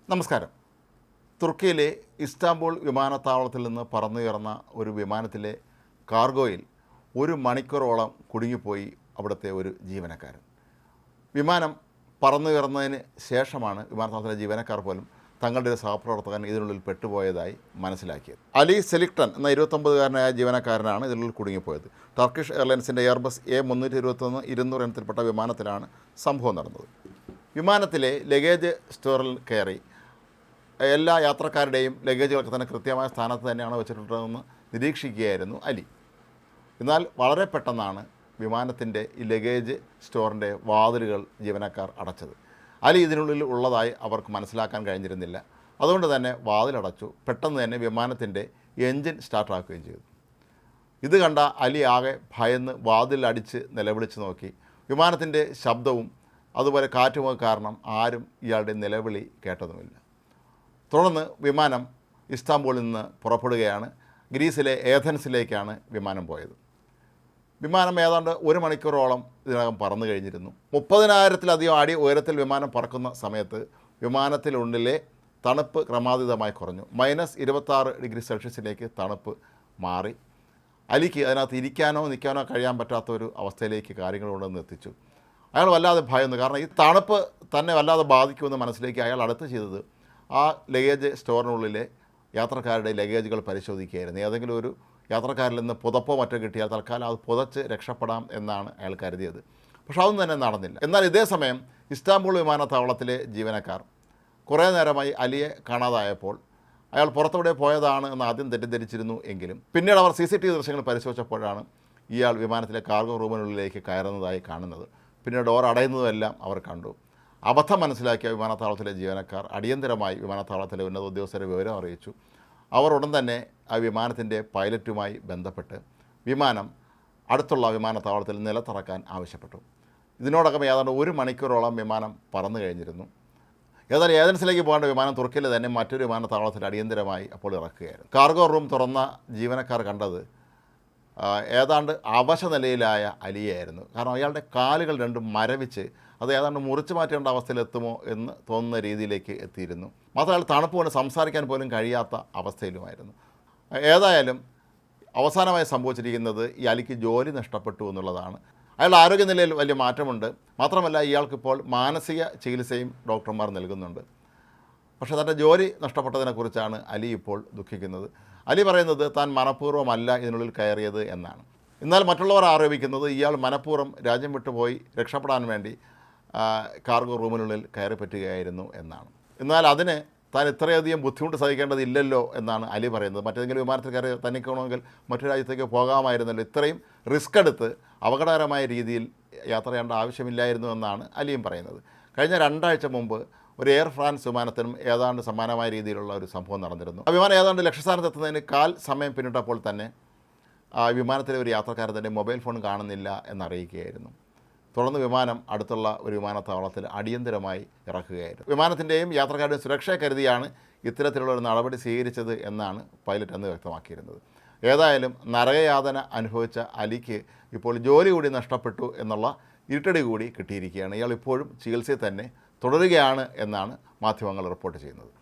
നമസ്കാരം. തുർക്കിയിലെ ഇസ്താംബുൾ വിമാനത്താവളത്തിൽ നിന്ന് പറന്നുയർന്ന ഒരു വിമാനത്തിലെ കാർഗോയിൽ 1 മണിക്കൂറോളം കുടുങ്ങിപ്പോയി അവിടുത്തെ ഒരു ജീവനക്കാരൻ. വിമാനം പറന്നുയർന്നതിന് ശേഷമാണ് വിമാനത്താവളത്തിലെ ജീവനക്കാർ പോലും തങ്ങളുടെ ഒരു സഹപ്രവർത്തകൻ ഇതിനുള്ളിൽ പെട്ടുപോയതായി മനസ്സിലാക്കിയത്. അലി സെലിക്ടൺ എന്ന 29-കാരനായ ജീവനക്കാരനാണ് ഇതിനുള്ളിൽ കുടുങ്ങിപ്പോയത്. ടർക്കിഷ് എയർലൈൻസിൻ്റെ എയർബസ് A321-200 ഇനത്തിൽപ്പെട്ട വിമാനത്തിലാണ് സംഭവം നടന്നത്. വിമാനത്തിലെ ലഗേജ് സ്റ്റോറിൽ കയറി എല്ലാ യാത്രക്കാരുടെയും ലഗേജുകളൊക്കെ തന്നെ കൃത്യമായ സ്ഥാനത്ത് തന്നെയാണ് വെച്ചിട്ടുള്ളതെന്ന് നിരീക്ഷിക്കുകയായിരുന്നു അലി. എന്നാൽ വളരെ പെട്ടെന്നാണ് വിമാനത്തിൻ്റെ ഈ ലഗേജ് സ്റ്റോറിൻ്റെ വാതിലുകൾ ജീവനക്കാർ അടച്ചത്. അലി ഇതിനുള്ളിൽ ഉള്ളതായി അവർക്ക് മനസ്സിലാക്കാൻ കഴിഞ്ഞിരുന്നില്ല. അതുകൊണ്ട് തന്നെ വാതിലടച്ചു. പെട്ടെന്ന് തന്നെ വിമാനത്തിൻ്റെ എൻജിൻ സ്റ്റാർട്ടാക്കുകയും ചെയ്തു. ഇത് കണ്ട അലി ആകെ ഭയന്ന് വാതിലടിച്ച് നിലവിളിച്ച് നോക്കി. വിമാനത്തിൻ്റെ ശബ്ദവും അതുപോലെ കാറ്റുമൊക്കെ കാരണം ആരും ഇയാളുടെ നിലവിളി കേട്ടതുമില്ല. തുടർന്ന് വിമാനം ഇസ്താംബൂളിൽ നിന്ന് പുറപ്പെടുകയാണ്. ഗ്രീസിലെ ഏഥൻസിലേക്കാണ് വിമാനം പോയത്. വിമാനം ഏതാണ്ട് 1 മണിക്കൂറോളം ഇതിനകം പറന്നു കഴിഞ്ഞിരുന്നു. 30,000-ലധികം അടി ഉയരത്തിൽ വിമാനം പറക്കുന്ന സമയത്ത് വിമാനത്തിനുള്ളിലെ തണുപ്പ് ക്രമാതീതമായി കുറഞ്ഞു. -26°C തണുപ്പ് മാറി. അലിക്ക് അതിനകത്ത് ഇരിക്കാനോ നിൽക്കാനോ കഴിയാൻ പറ്റാത്തൊരു അവസ്ഥയിലേക്ക് കാര്യങ്ങൾ കൊണ്ടുവന്ന് എത്തിച്ചു. അയാൾ വല്ലാതെ ഭയന്നു. കാരണം ഈ തണുപ്പ് തന്നെ വല്ലാതെ ബാധിക്കുമെന്ന് മനസ്സിലേക്ക് അയാൾ അടുത്ത് ചെയ്തത് ആ ലഗേജ് സ്റ്റോറിനുള്ളിലെ യാത്രക്കാരുടെ ലഗേജുകൾ പരിശോധിക്കുകയായിരുന്നു. ഏതെങ്കിലും ഒരു യാത്രക്കാരിൽ നിന്ന് പുതപ്പോ മറ്റോ കിട്ടിയാൽ തൽക്കാലം അത് പുതച്ച് രക്ഷപ്പെടാം എന്നാണ് അയാൾ കരുതിയത്. പക്ഷെ അതൊന്നും തന്നെ നടന്നില്ല. എന്നാൽ ഇതേ സമയം ഇസ്താംബുൾ വിമാനത്താവളത്തിലെ ജീവനക്കാർ കുറേ നേരമായി അലിയെ കാണാതായപ്പോൾ അയാൾ പുറത്തുകൂടെ പോയതാണ് എന്ന് ആദ്യം തെറ്റിദ്ധരിച്ചിരുന്നു. എങ്കിലും പിന്നീട് അവർ CCTV ദൃശ്യങ്ങൾ പരിശോധിച്ചപ്പോഴാണ് ഇയാൾ വിമാനത്തിലെ കാർഗോ റൂമിനുള്ളിലേക്ക് കയറുന്നതായി കാണുന്നത്. പിന്നെ ഡോർ അടയുന്നതെല്ലാം അവർ കണ്ടു. അബദ്ധം മനസ്സിലാക്കിയ വിമാനത്താവളത്തിലെ ജീവനക്കാർ അടിയന്തരമായി വിമാനത്താവളത്തിലെ ഉന്നത ഉദ്യോഗസ്ഥരെ വിവരം അറിയിച്ചു. അവർ ഉടൻ തന്നെ ആ വിമാനത്തിൻ്റെ പൈലറ്റുമായി ബന്ധപ്പെട്ട് വിമാനം അടുത്തുള്ള വിമാനത്താവളത്തിൽ നിലത്തിറക്കാൻ ആവശ്യപ്പെട്ടു. ഇതിനോടകം ഏതാണ്ട് 1 മണിക്കൂറോളം വിമാനം പറന്നു കഴിഞ്ഞിരുന്നു. ഏതായാലും ഏഥൻസിലേക്ക് പോകേണ്ട വിമാനം തുർക്കിയിലെ തന്നെ മറ്റൊരു വിമാനത്താവളത്തിൽ അടിയന്തരമായി അപ്പോൾ ഇറക്കുകയായിരുന്നു. കാർഗോ റൂം തുറന്ന ജീവനക്കാർ കണ്ടത് ഏതാണ്ട് അവശ നിലയിലായ അലിയായിരുന്നു. കാരണം അയാളുടെ കാലുകൾ രണ്ടും മരവിച്ച് അത് ഏതാണ്ട് മുറിച്ചു മാറ്റേണ്ട അവസ്ഥയിലെത്തുമോ എന്ന് തോന്നുന്ന രീതിയിലേക്ക് എത്തിയിരുന്നു. മാത്രമല്ല തണുപ്പ് കൊണ്ട് സംസാരിക്കാൻ പോലും കഴിയാത്ത അവസ്ഥയിലുമായിരുന്നു. ഏതായാലും അവസാനമായി സംഭവിച്ചിരിക്കുന്നത് ഈ അലിക്ക് ജോലി നഷ്ടപ്പെട്ടു എന്നുള്ളതാണ്. അയാളുടെ ആരോഗ്യനിലയിൽ വലിയ മാറ്റമുണ്ട്. മാത്രമല്ല ഇയാൾക്കിപ്പോൾ മാനസിക ചികിത്സയും ഡോക്ടർമാർ നൽകുന്നുണ്ട്. പക്ഷേ തൻ്റെ ജോലി നഷ്ടപ്പെട്ടതിനെക്കുറിച്ചാണ് അലി ഇപ്പോൾ ദുഃഖിക്കുന്നത്. അലി പറയുന്നത് താൻ മനഃപൂർവ്വമല്ല ഇതിനുള്ളിൽ കയറിയത് എന്നാണ്. എന്നാൽ മറ്റുള്ളവർ ആരോപിക്കുന്നത് ഇയാൾ മനഃപൂർവ്വം രാജ്യം വിട്ടുപോയി രക്ഷപ്പെടാൻ വേണ്ടി കാർഗോ റൂമിനുള്ളിൽ കയറി പറ്റുകയായിരുന്നു എന്നാണ്. എന്നാൽ അതിന് താൻ ഇത്രയധികം ബുദ്ധിമുട്ട് സഹിക്കേണ്ടതില്ലല്ലോ എന്നാണ് അലി പറയുന്നത്. മറ്റേതെങ്കിലും വിമാനത്തിൽ കയറി തനിക്കണമെങ്കിൽ മറ്റു രാജ്യത്തേക്ക് പോകാമായിരുന്നല്ലോ. ഇത്രയും റിസ്ക് എടുത്ത് അപകടകരമായ രീതിയിൽ യാത്ര ചെയ്യേണ്ട ആവശ്യമില്ലായിരുന്നു എന്നാണ് അലിയും പറയുന്നത്. കഴിഞ്ഞ 2 ആഴ്ച മുമ്പ് ഒരു എയർ ഫ്രാൻസ് വിമാനത്തിനും ഏതാണ്ട് സമാനമായ രീതിയിലുള്ള ഒരു സംഭവം നടന്നിരുന്നു. ആ വിമാനം ഏതാണ്ട് ലക്ഷ്യസ്ഥാനത്തെത്തുന്നതിന് കാൽ സമയം പിന്നിട്ടപ്പോൾ തന്നെ ആ വിമാനത്തിലെ ഒരു യാത്രക്കാരൻ തന്നെ മൊബൈൽ ഫോൺ കാണുന്നില്ല എന്നറിയിക്കുകയായിരുന്നു. തുടർന്ന് വിമാനം അടുത്തുള്ള ഒരു വിമാനത്താവളത്തിൽ അടിയന്തരമായി ഇറക്കുകയായിരുന്നു. വിമാനത്തിൻ്റെയും യാത്രക്കാരുടെയും സുരക്ഷയെ കരുതിയാണ് ഇത്തരത്തിലുള്ള ഒരു നടപടി സ്വീകരിച്ചത് എന്നാണ് പൈലറ്റ് അന്ന് വ്യക്തമാക്കിയിരുന്നത്. ഏതായാലും നരകയാതന അനുഭവിച്ച അലിക്ക് ഇപ്പോൾ ജോലി കൂടി നഷ്ടപ്പെട്ടു എന്നുള്ള ഇരുട്ടടി കൂടി കിട്ടിയിരിക്കുകയാണ്. ഇയാൾ ഇപ്പോഴും ചികിത്സയിൽ തന്നെ തുടരുകയാണ് എന്നാണ് മാധ്യമങ്ങൾ റിപ്പോർട്ട് ചെയ്യുന്നത്.